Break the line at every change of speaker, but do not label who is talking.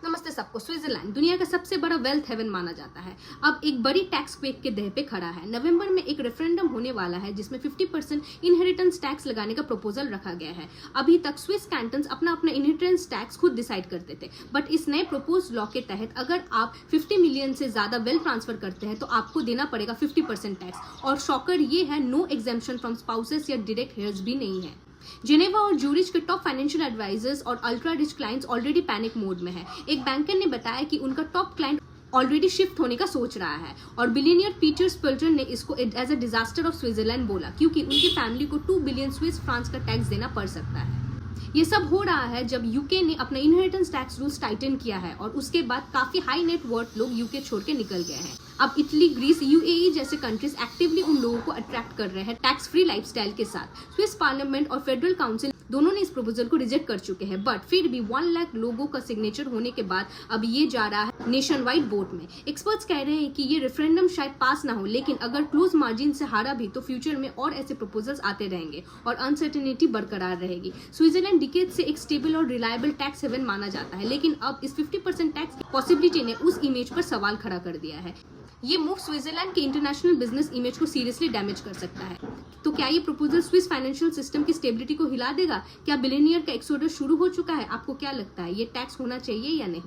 नमस्ते सबको। स्विट्जरलैंड दुनिया का सबसे बड़ा वेल्थ हेवन माना जाता है। अब एक बड़ी टैक्स क्वेक के दह पे खड़ा है। नवंबर में एक रेफरेंडम होने वाला है जिसमें 50% इनहेरिटेंस टैक्स लगाने का प्रपोजल रखा गया है। अभी तक स्विस कैंटन्स अपना अपना इनहेरिटेंस टैक्स खुद डिसाइड करते थे, बट इस नए प्रपोज लॉ के तहत अगर आप 50 मिलियन से ज्यादा वेल्थ ट्रांसफर करते हैं तो आपको देना पड़ेगा 50% टैक्स। और शॉकर ये है, नो एग्जेम्पशन फ्रॉम स्पाउसेस या डायरेक्ट हेयर्स भी नहीं है। जेनेवा और जूरिच के टॉप फाइनेंशियल एडवाइजर्स और ultra rich clients already panic mode में है। एक बैंकर ने बताया कि उनका टॉप क्लाइंट ऑलरेडी शिफ्ट होने का सोच रहा है और बिलियनियर पीटर स्पिल्टर ने इसको as a disaster of Switzerland बोला, क्योंकि उनकी फैमिली को 2 बिलियन स्विस फ्रांस का टैक्स देना पड़ सकता है। ये सब हो रहा है जब यूके ने अपना इनहेरिटेंस टैक्स रूल्स टाइटन किया है और उसके बाद काफी हाई नेट वर्थ लोग यूके छोड़ के निकल गए हैं। अब इटली, ग्रीस, यूएई जैसे कंट्रीज एक्टिवली उन लोगों को अट्रैक्ट कर रहे हैं टैक्स फ्री लाइफस्टाइल के साथ। स्विस पार्लियामेंट और फेडरल काउंसिल दोनों ने इस प्रपोजल को रिजेक्ट कर चुके हैं, बट फिर भी 1 लाख लोगों का सिग्नेचर होने के बाद अब ये जा रहा है नेशन वाइड वोट में। एक्सपर्ट्स कह रहे हैं कि ये रेफरेंडम शायद पास ना हो, लेकिन अगर क्लोज मार्जिन से हारा भी तो फ्यूचर में और ऐसे प्रपोजल्स आते रहेंगे और अनसर्टेनिटी बरकरार रहेगी। स्विट्जरलैंड डिकेड से एक स्टेबल और रिलायबल टैक्स हेवन माना जाता है, लेकिन अब इस 50% टैक्स पॉसिबिलिटी ने उस इमेज पर सवाल खड़ा कर दिया है। ये मूव स्विट्जरलैंड के इंटरनेशनल बिजनेस इमेज को सीरियसली डैमेज कर सकता है। तो क्या ये प्रपोजल स्विस फाइनेंशियल सिस्टम की स्टेबिलिटी को हिला देगा? क्या बिलियनियर का एक्सोडस शुरू हो चुका है? आपको क्या लगता है, ये टैक्स होना चाहिए या नहीं?